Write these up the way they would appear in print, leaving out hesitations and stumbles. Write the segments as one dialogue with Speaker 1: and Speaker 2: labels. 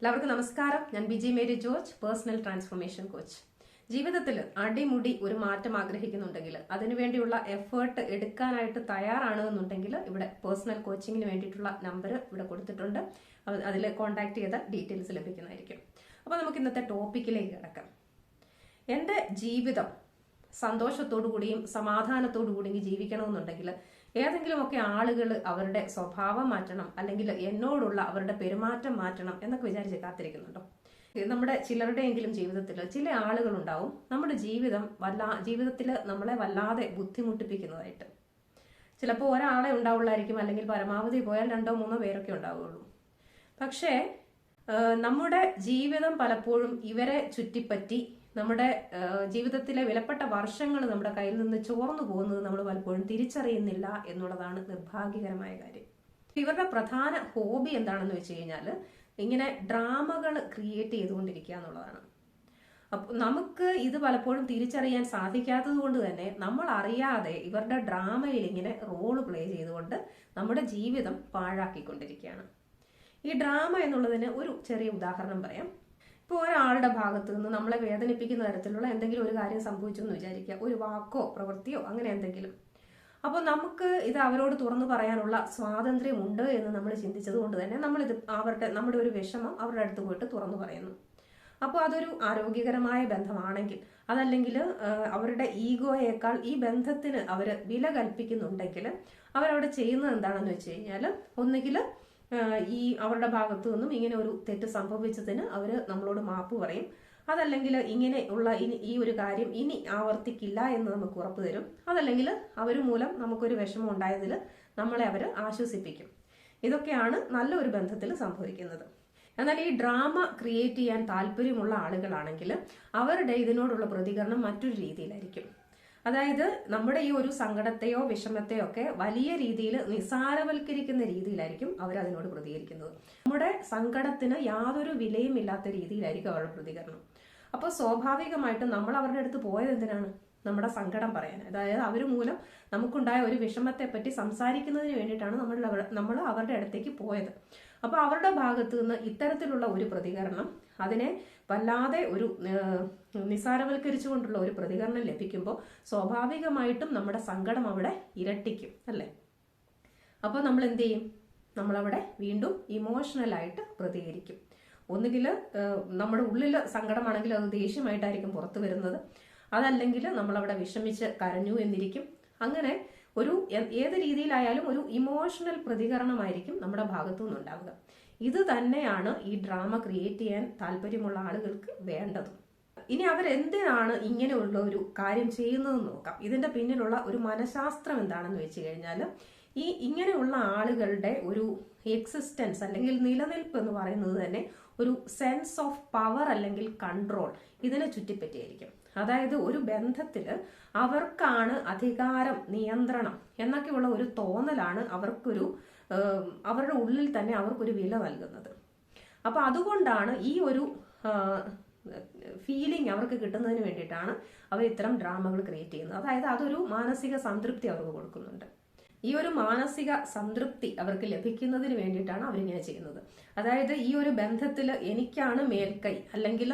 Speaker 1: എല്ലാവർക്കും നമസ്കാരം. ഞാൻ Biji Mary George, personal transformation coach. ജീവിതത്തിൽ അടിമുടി ഒരു മാറ്റം ആഗ്രഹിക്കുന്നുണ്ടെങ്കിൽ, അതിനുവേണ്ടിയുള്ള എഫേർട്ട് എടുക്കാനായിട്ട് തയ്യാറാണ് എന്നുണ്ടെങ്കിൽ ഇവിടെ പേഴ്സണൽ കോച്ചിങ്ങിന് വേണ്ടിയിട്ടുള്ള നമ്പർ ഇവിടെ കൊടുത്തിട്ടുണ്ട്. അതിൽ കോൺടാക്ട് ചെയ്താൽ ഡീറ്റെയിൽസ് ലഭിക്കുന്നതായിരിക്കും. അപ്പോൾ നമുക്ക് ഇന്നത്തെ ടോപ്പിക്കിലേക്ക് കിടക്കാം. എൻ്റെ ജീവിതം സന്തോഷത്തോടു കൂടിയും സമാധാനത്തോടു കൂടിയും ജീവിക്കണമെന്നുണ്ടെങ്കിൽ ഏതെങ്കിലുമൊക്കെ ആളുകൾ അവരുടെ സ്വഭാവം മാറ്റണം, അല്ലെങ്കിൽ എന്നോടുള്ള അവരുടെ പെരുമാറ്റം മാറ്റണം എന്നൊക്കെ വിചാരിച്ച് കാത്തിരിക്കുന്നുണ്ടോ? നമ്മുടെ ചിലരുടെയെങ്കിലും ജീവിതത്തിൽ ചില ആളുകളുണ്ടാവും നമ്മുടെ ജീവിതത്തിൽ നമ്മളെ വല്ലാതെ ബുദ്ധിമുട്ടിപ്പിക്കുന്നതായിട്ട്. ചിലപ്പോൾ ഒരാളെ ഉണ്ടാവുള്ളായിരിക്കും, അല്ലെങ്കിൽ പരമാവധി പോയാൽ 2-3 പേരൊക്കെ ഉണ്ടാവുകയുള്ളൂ. പക്ഷേ നമ്മുടെ ജീവിതം പലപ്പോഴും ഇവരെ ചുറ്റിപ്പറ്റി നമ്മുടെ ജീവിതത്തിലെ വിലപ്പെട്ട വർഷങ്ങൾ നമ്മുടെ കയ്യിൽ നിന്ന് ചോർന്നു പോകുന്നത് നമ്മൾ പലപ്പോഴും തിരിച്ചറിയുന്നില്ല എന്നുള്ളതാണ് നിർഭാഗ്യകരമായ കാര്യം. ഇവരുടെ പ്രധാന ഹോബി എന്താണെന്ന് വെച്ച് കഴിഞ്ഞാൽ ഇങ്ങനെ ഡ്രാമകൾ ക്രിയേറ്റ് ചെയ്തുകൊണ്ടിരിക്കുക എന്നുള്ളതാണ്. അപ്പോൾ നമുക്ക് ഇത് പലപ്പോഴും തിരിച്ചറിയാൻ സാധിക്കാത്തത് കൊണ്ട് തന്നെ നമ്മൾ അറിയാതെ ഇവരുടെ ഡ്രാമയിൽ ഇങ്ങനെ റോള് പ്ലേ ചെയ്തുകൊണ്ട് നമ്മുടെ ജീവിതം പാഴാക്കിക്കൊണ്ടിരിക്കുകയാണ്. ഈ ഡ്രാമ എന്നുള്ളതിന് ഒരു ചെറിയ ഉദാഹരണം പറയാം. ഇപ്പോൾ ഒരാളുടെ ഭാഗത്ത് നിന്ന് നമ്മളെ വേദനിപ്പിക്കുന്ന തരത്തിലുള്ള എന്തെങ്കിലും ഒരു കാര്യം സംഭവിച്ചു എന്ന് വിചാരിക്കുക, ഒരു വാക്കോ പ്രവൃത്തിയോ അങ്ങനെ എന്തെങ്കിലും. അപ്പോൾ നമുക്ക് ഇത് അവരോട് തുറന്നു പറയാനുള്ള സ്വാതന്ത്ര്യമുണ്ട് എന്ന് നമ്മൾ ചിന്തിച്ചത് കൊണ്ട് തന്നെ നമ്മളിത് നമ്മുടെ ഒരു വിഷമം അവരുടെ അടുത്ത് പോയിട്ട് തുറന്നു പറയുന്നു. അപ്പോൾ അതൊരു ആരോഗ്യകരമായ ബന്ധമാണെങ്കിൽ, അതല്ലെങ്കിൽ അവരുടെ ഈഗോയേക്കാൾ ഈ ബന്ധത്തിന് അവർ വില കൽപ്പിക്കുന്നുണ്ടെങ്കിൽ അവരവിടെ ചെയ്യുന്നത് എന്താണെന്ന് വെച്ച് കഴിഞ്ഞാൽ, ഒന്നുകിൽ ഈ അവരുടെ ഭാഗത്തു നിന്നും ഇങ്ങനെ ഒരു തെറ്റ് സംഭവിച്ചതിന് അവർ നമ്മളോട് മാപ്പ് പറയും, അതല്ലെങ്കിൽ ഇങ്ങനെ ഉള്ള ഈ ഒരു കാര്യം ഇനി ആവർത്തിക്കില്ല എന്ന് നമുക്ക് ഉറപ്പ് തരും, അതല്ലെങ്കിൽ അവർ മൂലം നമുക്കൊരു വിഷമം ഉണ്ടായതിൽ നമ്മളെ അവർ ആശ്വസിപ്പിക്കും. ഇതൊക്കെയാണ് നല്ലൊരു ബന്ധത്തിൽ സംഭവിക്കുന്നത്. എന്നാൽ ഈ ഡ്രാമ ക്രിയേറ്റ് ചെയ്യാൻ താല്പര്യമുള്ള ആളുകളാണെങ്കിൽ അവരുടെ ഇതിനോടുള്ള പ്രതികരണം മറ്റൊരു രീതിയിലായിരിക്കും. അതായത് നമ്മുടെ ഈ ഒരു സങ്കടത്തെയോ വിഷമത്തെയോ ഒക്കെ വലിയ രീതിയിൽ നിസാരവൽക്കരിക്കുന്ന രീതിയിലായിരിക്കും അവരതിനോട് പ്രതികരിക്കുന്നത്. നമ്മുടെ സങ്കടത്തിന് യാതൊരു വിലയും ഇല്ലാത്ത രീതിയിലായിരിക്കും അവരുടെ പ്രതികരണം. അപ്പോൾ സ്വാഭാവികമായിട്ടും നമ്മൾ അവരുടെ അടുത്ത് പോയത് എന്തിനാണ്? നമ്മുടെ സങ്കടം പറയാൻ. അതായത് അവർ മൂലം നമുക്കുണ്ടായ ഒരു വിഷമത്തെ പറ്റി സംസാരിക്കുന്നതിന് വേണ്ടിയിട്ടാണ് നമ്മൾ അവരുടെ അടുത്തേക്ക് പോയത്. അപ്പോൾ അവരുടെ ഭാഗത്തു നിന്ന് ഇത്തരത്തിലുള്ള ഒരു പ്രതികരണം, അതിനെ വല്ലാതെ ഒരു നിസാരവൽക്കരിച്ചുകൊണ്ടുള്ള ഒരു പ്രതികരണം ലഭിക്കുമ്പോൾ സ്വാഭാവികമായിട്ടും നമ്മുടെ സങ്കടം അവിടെ ഇരട്ടിക്കും, അല്ലേ? അപ്പോൾ നമ്മൾ എന്ത് ചെയ്യും? നമ്മളവിടെ വീണ്ടും ഇമോഷണലായിട്ട് പ്രതികരിക്കും. ഒന്നുകിൽ നമ്മുടെ ഉള്ളിൽ സങ്കടമാണെങ്കിൽ അത് ദേഷ്യമായിട്ടായിരിക്കും പുറത്തു വരുന്നത്, അതല്ലെങ്കിൽ നമ്മളവിടെ വിഷമിച്ച് കരഞ്ഞു എന്നിരിക്കും. അങ്ങനെ ഒരു ഏത് രീതിയിലായാലും ഒരു ഇമോഷണൽ പ്രതികരണമായിരിക്കും നമ്മുടെ ഭാഗത്തു നിന്നുണ്ടാവുക. ഇത് തന്നെയാണ് ഈ ഡ്രാമ ക്രിയേറ്റ് ചെയ്യാൻ താല്പര്യമുള്ള ആളുകൾക്ക് വേണ്ടതും. ഇനി അവരെന്തിനാണ് ഇങ്ങനെയുള്ള ഒരു കാര്യം ചെയ്യുന്നതെന്ന് നോക്കാം. ഇതിന്റെ പിന്നിലുള്ള ഒരു മനഃശാസ്ത്രം എന്താണെന്ന് വെച്ച് കഴിഞ്ഞാൽ, ഈ ഇങ്ങനെയുള്ള ആളുകളുടെ ഒരു എക്സിസ്റ്റൻസ് അല്ലെങ്കിൽ നിലനിൽപ്പ് എന്ന് പറയുന്നത് തന്നെ ഒരു സെൻസ് ഓഫ് പവർ അല്ലെങ്കിൽ കൺട്രോൾ ഇതിനെ ചുറ്റിപ്പറ്റിയായിരിക്കും. അതായത് ഒരു ബന്ധത്തില് അവർക്കാണ് അധികാരം, നിയന്ത്രണം എന്നൊക്കെയുള്ള ഒരു തോന്നലാണ് അവരുടെ ഉള്ളിൽ തന്നെ അവർക്കൊരു വില നൽകുന്നത്. അപ്പൊ അതുകൊണ്ടാണ് ഈ ഒരു ഫീലിംഗ് അവർക്ക് കിട്ടുന്നതിന് വേണ്ടിയിട്ടാണ് അവർ ഇത്തരം ഡ്രാമകൾ ക്രിയേറ്റ് ചെയ്യുന്നത്. അതായത് അതൊരു മാനസിക സംതൃപ്തി അവർക്ക് കൊടുക്കുന്നുണ്ട്. ഈ ഒരു മാനസിക സംതൃപ്തി അവർക്ക് ലഭിക്കുന്നതിന് വേണ്ടിയിട്ടാണ് അവരിങ്ങനെ ചെയ്യുന്നത്. അതായത് ഈ ഒരു ബന്ധത്തിൽ എനിക്കാണ് മേൽക്കൈ, അല്ലെങ്കിൽ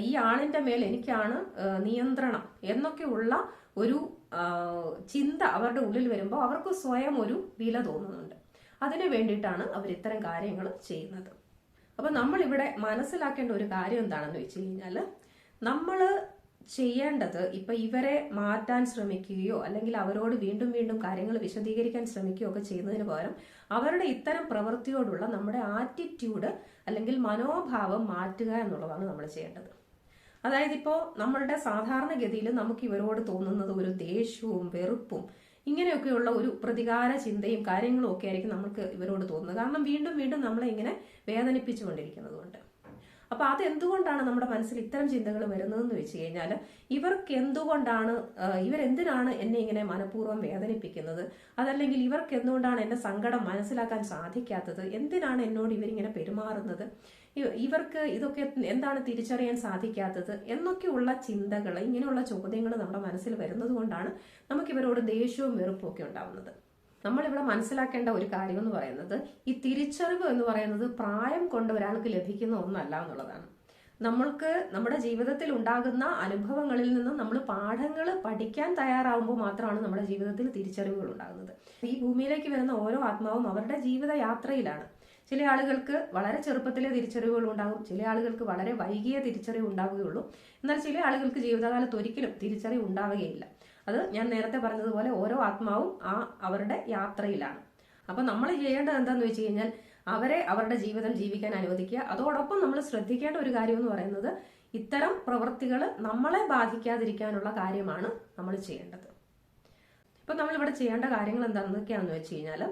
Speaker 1: ഈ ആളിന്റെ മേൽ എനിക്കാണ് നിയന്ത്രണം എന്നൊക്കെയുള്ള ഒരു ചിന്ത അവരുടെ ഉള്ളിൽ വരുമ്പോൾ അവർക്ക് സ്വയം ഒരു വില തോന്നുന്നുണ്ട്. അതിനു വേണ്ടിയിട്ടാണ് അവർ ഇത്തരം കാര്യങ്ങൾ ചെയ്യുന്നത്. അപ്പൊ നമ്മൾ ഇവിടെ മനസ്സിലാക്കേണ്ട ഒരു കാര്യം എന്താണെന്ന് വെച്ച് കഴിഞ്ഞാൽ, നമ്മള് ചെയ്യേണ്ടത് ഇപ്പൊ ഇവരെ മാറ്റാൻ ശ്രമിക്കുകയോ അല്ലെങ്കിൽ അവരോട് വീണ്ടും വീണ്ടും കാര്യങ്ങൾ വിശദീകരിക്കാൻ ശ്രമിക്കുകയോ ഒക്കെ ചെയ്യുന്നതിന് പകരം അവരുടെ ഇത്തരം പ്രവൃത്തിയോടുള്ള നമ്മുടെ ആറ്റിറ്റ്യൂഡ് അല്ലെങ്കിൽ മനോഭാവം മാറ്റുക എന്നുള്ളതാണ് നമ്മൾ ചെയ്യേണ്ടത്. അതായത് ഇപ്പോൾ നമ്മളുടെ സാധാരണഗതിയിൽ നമുക്ക് ഇവരോട് തോന്നുന്നത് ഒരു ദേഷ്യവും വെറുപ്പും ഇങ്ങനെയൊക്കെയുള്ള ഒരു പ്രതികാര ചിന്തയും കാര്യങ്ങളും ഒക്കെ ആയിരിക്കും നമുക്ക് ഇവരോട് തോന്നുന്നത്. കാരണം വീണ്ടും വീണ്ടും നമ്മളെ ഇങ്ങനെ വേദനിപ്പിച്ചുകൊണ്ടിരിക്കുന്നത് കൊണ്ട്. അപ്പൊ അതെന്തുകൊണ്ടാണ് നമ്മുടെ മനസ്സിൽ ഇത്തരം ചിന്തകൾ വരുന്നതെന്ന് വെച്ച് കഴിഞ്ഞാൽ, ഇവരെന്തിനാണ് എന്നെ ഇങ്ങനെ മനഃപൂർവ്വം വേദനിപ്പിക്കുന്നത്, അതല്ലെങ്കിൽ ഇവർക്ക് എന്തുകൊണ്ടാണ് എന്റെ സങ്കടം മനസ്സിലാക്കാൻ സാധിക്കാത്തത്, എന്തിനാണ് എന്നോട് ഇവരിങ്ങനെ പെരുമാറുന്നത്, ഇവർക്ക് ഇതൊക്കെ എന്താണ് തിരിച്ചറിയാൻ സാധിക്കാത്തത് എന്നൊക്കെയുള്ള ചിന്തകൾ, ഇങ്ങനെയുള്ള ചോദ്യങ്ങൾ നമ്മുടെ മനസ്സിൽ വരുന്നത് കൊണ്ടാണ് നമുക്ക് ഇവരോട് ദേഷ്യവും വെറുപ്പും ഒക്കെ ഉണ്ടാവുന്നത്. നമ്മളിവിടെ മനസ്സിലാക്കേണ്ട ഒരു കാര്യം എന്ന് പറയുന്നത്, ഈ തിരിച്ചറിവ് എന്ന് പറയുന്നത് പ്രായം കൊണ്ട് ഒരാൾക്ക് ലഭിക്കുന്ന ഒന്നല്ല എന്നുള്ളതാണ്. നമ്മൾക്ക് നമ്മുടെ ജീവിതത്തിൽ ഉണ്ടാകുന്ന അനുഭവങ്ങളിൽ നിന്ന് നമ്മൾ പാഠങ്ങൾ പഠിക്കാൻ തയ്യാറാവുമ്പോൾ മാത്രമാണ് നമ്മുടെ ജീവിതത്തിൽ തിരിച്ചറിവുകൾ ഉണ്ടാകുന്നത്. ഈ ഭൂമിയിലേക്ക് വരുന്ന ഓരോ ആത്മാവും അവരുടെ ജീവിത യാത്രയിലാണ്. ചില ആളുകൾക്ക് വളരെ ചെറുപ്പത്തിലെ തിരിച്ചറിവുകൾ ഉണ്ടാകും, ചില ആളുകൾക്ക് വളരെ വൈകിയ തിരിച്ചറിവ് ഉണ്ടാവുകയുള്ളൂ. എന്നാൽ ചില ആളുകൾക്ക് ജീവിതകാലത്ത് ഒരിക്കലും തിരിച്ചറിവ് ഉണ്ടാവുകയില്ല. അത് ഞാൻ നേരത്തെ പറഞ്ഞതുപോലെ ഓരോ ആത്മാവും അവരുടെ യാത്രയിലാണ്. അപ്പൊ നമ്മൾ ചെയ്യേണ്ടത് എന്താന്ന് വെച്ച് കഴിഞ്ഞാൽ അവരെ അവരുടെ ജീവിതം ജീവിക്കാൻ അനുവദിക്കുക. അതോടൊപ്പം നമ്മൾ ശ്രദ്ധിക്കേണ്ട ഒരു കാര്യം എന്ന് പറയുന്നത്, ഇത്തരം പ്രവൃത്തികൾ നമ്മളെ ബാധിക്കാതിരിക്കാനുള്ള കാര്യമാണ് നമ്മൾ ചെയ്യേണ്ടത്. ഇപ്പൊ നമ്മളിവിടെ ചെയ്യേണ്ട കാര്യങ്ങൾ എന്താണെന്നൊക്കെയാണെന്ന് വെച്ച് കഴിഞ്ഞാൽ,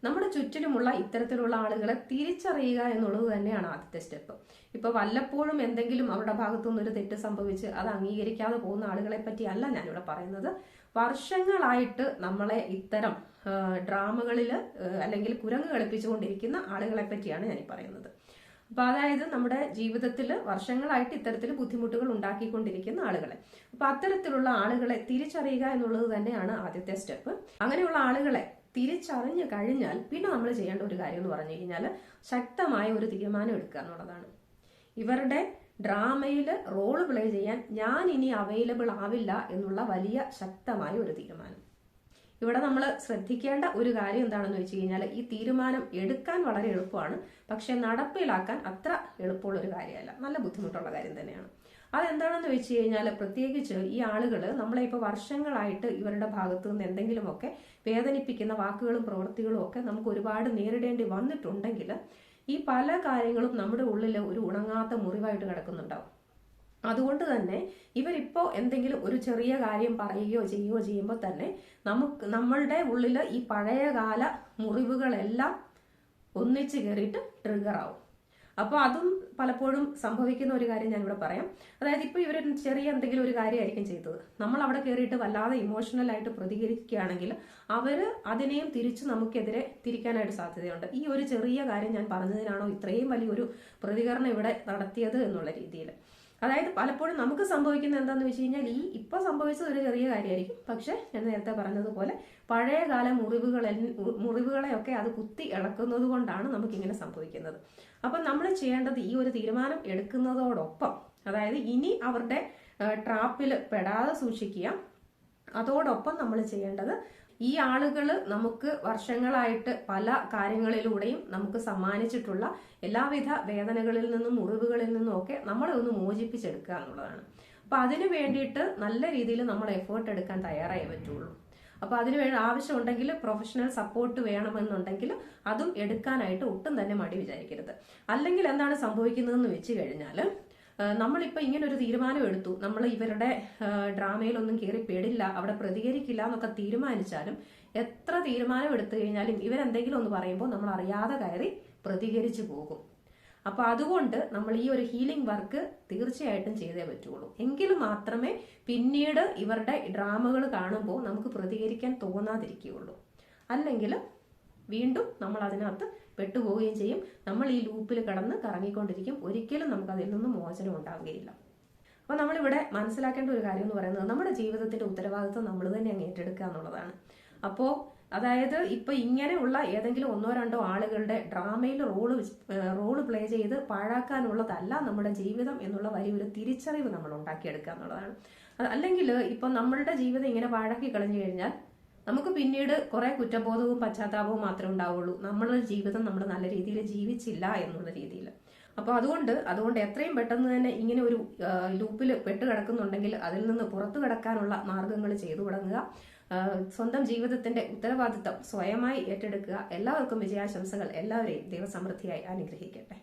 Speaker 1: നമ്മുടെ ചുറ്റിലുമുള്ള ഇത്തരത്തിലുള്ള ആളുകളെ തിരിച്ചറിയുക എന്നുള്ളത് തന്നെയാണ് ആദ്യത്തെ സ്റ്റെപ്പ്. ഇപ്പൊ വല്ലപ്പോഴും എന്തെങ്കിലും അവരുടെ ഭാഗത്തുനിന്ന് ഒരു തെറ്റ് സംഭവിച്ച് അത് അംഗീകരിക്കാതെ പോകുന്ന ആളുകളെ പറ്റിയല്ല ഞാനിവിടെ പറയുന്നത്. വർഷങ്ങളായിട്ട് നമ്മളെ ഇത്തരം ഡ്രാമകളിൽ അല്ലെങ്കിൽ കുരങ്ങ് കളിപ്പിച്ചുകൊണ്ടിരിക്കുന്ന ആളുകളെ പറ്റിയാണ് ഞാൻ പറയുന്നത്. അപ്പൊ അതായത് നമ്മുടെ ജീവിതത്തിൽ വർഷങ്ങളായിട്ട് ഇത്തരത്തിൽ ബുദ്ധിമുട്ടുകൾ ഉണ്ടാക്കിക്കൊണ്ടിരിക്കുന്ന ആളുകളെ, അപ്പൊ അത്തരത്തിലുള്ള ആളുകളെ തിരിച്ചറിയുക എന്നുള്ളത് തന്നെയാണ് ആദ്യത്തെ സ്റ്റെപ്പ്. അങ്ങനെയുള്ള ആളുകളെ തിരിച്ചറിഞ്ഞു കഴിഞ്ഞാൽ പിന്നെ നമ്മൾ ചെയ്യേണ്ട ഒരു കാര്യം എന്ന് പറഞ്ഞു കഴിഞ്ഞാൽ, ശക്തമായ ഒരു തീരുമാനം എടുക്കുക എന്നുള്ളതാണ്. ഇവരുടെ ഡ്രാമയിൽ റോള് പ്ലേ ചെയ്യാൻ ഞാൻ ഇനി അവൈലബിൾ ആവില്ല എന്നുള്ള വലിയ ശക്തമായ ഒരു തീരുമാനം. ഇവിടെ നമ്മൾ ശ്രദ്ധിക്കേണ്ട ഒരു കാര്യം എന്താണെന്ന് വെച്ച് കഴിഞ്ഞാൽ, ഈ തീരുമാനം എടുക്കാൻ വളരെ എളുപ്പമാണ്, പക്ഷെ നടപ്പിലാക്കാൻ അത്ര എളുപ്പമുള്ള ഒരു കാര്യമല്ല, നല്ല ബുദ്ധിമുട്ടുള്ള കാര്യം തന്നെയാണ്. അതെന്താണെന്ന് വെച്ച് കഴിഞ്ഞാൽ, പ്രത്യേകിച്ച് ഈ ആളുകൾ നമ്മളെ ഇപ്പോൾ വർഷങ്ങളായിട്ട് ഇവരുടെ ഭാഗത്തു നിന്ന് എന്തെങ്കിലുമൊക്കെ വേദനിപ്പിക്കുന്ന വാക്കുകളും പ്രവൃത്തികളും ഒക്കെ നമുക്ക് ഒരുപാട് നേരിടേണ്ടി വന്നിട്ടുണ്ടെങ്കിൽ, ഈ പല കാര്യങ്ങളും നമ്മുടെ ഉള്ളിൽ ഒരു ഉണങ്ങാത്ത മുറിവായിട്ട് കിടക്കുന്നുണ്ടാവും. അതുകൊണ്ട് തന്നെ ഇവരിപ്പോ എന്തെങ്കിലും ഒരു ചെറിയ കാര്യം പറയുകയോ ചെയ്യുകയോ ചെയ്യുമ്പോൾ തന്നെ നമ്മളുടെ ഉള്ളിൽ ഈ പഴയകാല മുറിവുകളെല്ലാം ഒന്നിച്ച് കയറിയിട്ട് ട്രിഗർ ആവും. അപ്പോൾ അതും പലപ്പോഴും സംഭവിക്കുന്ന ഒരു കാര്യം ഞാനിവിടെ പറയാം. അതായത് ഇപ്പോൾ ഇവർ ചെറിയ എന്തെങ്കിലും ഒരു കാര്യമായിരിക്കും ചെയ്തത്, നമ്മൾ അവിടെ കയറിയിട്ട് വല്ലാതെ ഇമോഷണൽ ആയിട്ട് പ്രതികരിക്കുകയാണെങ്കിൽ അവർ അതിനെയും തിരിച്ച് നമുക്കെതിരെ തിരിക്കാനായിട്ട് സാധ്യതയുണ്ട്. ഈ ഒരു ചെറിയ കാര്യം ഞാൻ പറഞ്ഞതിനാണോ ഇത്രയും വലിയൊരു പ്രതികരണം ഇവിടെ നടത്തിയത് എന്നുള്ള രീതിയിൽ. അതായത് പലപ്പോഴും നമുക്ക് സംഭവിക്കുന്നത് എന്താണെന്ന് വെച്ച് കഴിഞ്ഞാൽ, ഈ ഇപ്പോൾ സംഭവിച്ചത് ഒരു ചെറിയ കാര്യമായിരിക്കും, പക്ഷെ ഞാൻ നേരത്തെ പറഞ്ഞതുപോലെ പഴയകാല മുറിവുകളെയൊക്കെ അത് കുത്തി ഇളക്കുന്നത് കൊണ്ടാണ് നമുക്കിങ്ങനെ സംഭവിക്കുന്നത്. അപ്പം നമ്മൾ ചെയ്യേണ്ടത് ഈ ഒരു തീരുമാനം എടുക്കുന്നതോടൊപ്പം, അതായത് ഇനി അവരുടെ ട്രാപ്പിൽ പെടാതെ സൂക്ഷിക്കുക. അതോടൊപ്പം നമ്മൾ ചെയ്യേണ്ടത്, ഈ ആളുകൾ നമുക്ക് വർഷങ്ങളായിട്ട് പല കാര്യങ്ങളിലൂടെയും നമുക്ക് സമ്മാനിച്ചിട്ടുള്ള എല്ലാവിധ വേദനകളിൽ നിന്നും മുറിവുകളിൽ നിന്നും ഒക്കെ നമ്മളെ ഒന്ന് മോചിപ്പിച്ചെടുക്കുക എന്നുള്ളതാണ്. അപ്പൊ അതിനു വേണ്ടിയിട്ട് നല്ല രീതിയിൽ നമ്മൾ എഫേർട്ട് എടുക്കാൻ തയ്യാറായേ പറ്റുള്ളൂ. അപ്പൊ അതിന് വേണ്ടി ആവശ്യമുണ്ടെങ്കിൽ പ്രൊഫഷണൽ സപ്പോർട്ട് വേണമെന്നുണ്ടെങ്കിൽ അതും എടുക്കാനായിട്ട് ഒട്ടും തന്നെ മടി വിചാരിക്കരുത്. അല്ലെങ്കിൽ എന്താണ് സംഭവിക്കുന്നതെന്ന് വെച്ച് കഴിഞ്ഞാൽ, നമ്മളിപ്പോൾ ഇങ്ങനെ ഒരു തീരുമാനം എടുത്തു, നമ്മൾ ഇവരുടെ ഡ്രാമയിലൊന്നും കയറി പെടില്ല, അവിടെ പ്രതികരിക്കില്ല എന്നൊക്കെ തീരുമാനിച്ചാലും, എത്ര തീരുമാനം എടുത്തു കഴിഞ്ഞാലും ഇവരെന്തെങ്കിലും ഒന്ന് പറയുമ്പോൾ നമ്മൾ അറിയാതെ കയറി പ്രതികരിച്ചു പോകും. അപ്പൊ അതുകൊണ്ട് നമ്മൾ ഈ ഒരു ഹീലിംഗ് വർക്ക് തീർച്ചയായിട്ടും ചെയ്തേ പറ്റുള്ളൂ. എങ്കിൽ മാത്രമേ പിന്നീട് ഇവരുടെ ഡ്രാമകൾ കാണുമ്പോൾ നമുക്ക് പ്രതികരിക്കാൻ തോന്നാതിരിക്കുകയുള്ളൂ. അല്ലെങ്കിൽ വീണ്ടും നമ്മൾ അതിനകത്ത് പെട്ടുപോവുകയും ചെയ്യും. നമ്മൾ ഈ ലൂപ്പിൽ കിടന്ന് കറങ്ങിക്കൊണ്ടിരിക്കും. ഒരിക്കലും നമുക്ക് അതിൽ നിന്ന് മോചനം ഉണ്ടാവുകയില്ല. അപ്പൊ നമ്മളിവിടെ മനസ്സിലാക്കേണ്ട ഒരു കാര്യം എന്ന് പറയുന്നത്, നമ്മുടെ ജീവിതത്തിന്റെ ഉത്തരവാദിത്വം നമ്മൾ തന്നെ അങ്ങ് ഏറ്റെടുക്കുക എന്നുള്ളതാണ്. അപ്പോൾ അതായത് ഇപ്പൊ ഇങ്ങനെയുള്ള ഏതെങ്കിലും ഒന്നോ രണ്ടോ ആളുകളുടെ ഡ്രാമയിൽ റോള് പ്ലേ ചെയ്ത് പാഴാക്കാനുള്ളതല്ല നമ്മുടെ ജീവിതം എന്നുള്ള വലിയൊരു തിരിച്ചറിവ് നമ്മൾ ഉണ്ടാക്കിയെടുക്കുക എന്നുള്ളതാണ്. അല്ലെങ്കിൽ ഇപ്പൊ നമ്മളുടെ ജീവിതം ഇങ്ങനെ പാഴാക്കി കളഞ്ഞു കഴിഞ്ഞാൽ നമുക്ക് പിന്നീട് കുറെ കുറ്റബോധവും പശ്ചാത്താപവും മാത്രമേ ഉണ്ടാവുള്ളൂ, നമ്മളുടെ ജീവിതം നമ്മൾ നല്ല രീതിയിൽ ജീവിച്ചില്ല എന്നുള്ള രീതിയിൽ. അപ്പൊ അതുകൊണ്ട് എത്രയും പെട്ടെന്ന് തന്നെ ഇങ്ങനെ ഒരു ലൂപ്പിൽ പെട്ട് കിടക്കുന്നുണ്ടെങ്കിൽ അതിൽ നിന്ന് പുറത്തു കിടക്കാനുള്ള മാർഗങ്ങൾ ചെയ്തു തുടങ്ങുക. സ്വന്തം ജീവിതത്തിന്റെ ഉത്തരവാദിത്തം സ്വയമായി ഏറ്റെടുക്കുക. എല്ലാവർക്കും വിജയാശംസകൾ. എല്ലാവരെയും ദൈവസമൃദ്ധിയായി അനുഗ്രഹിക്കട്ടെ.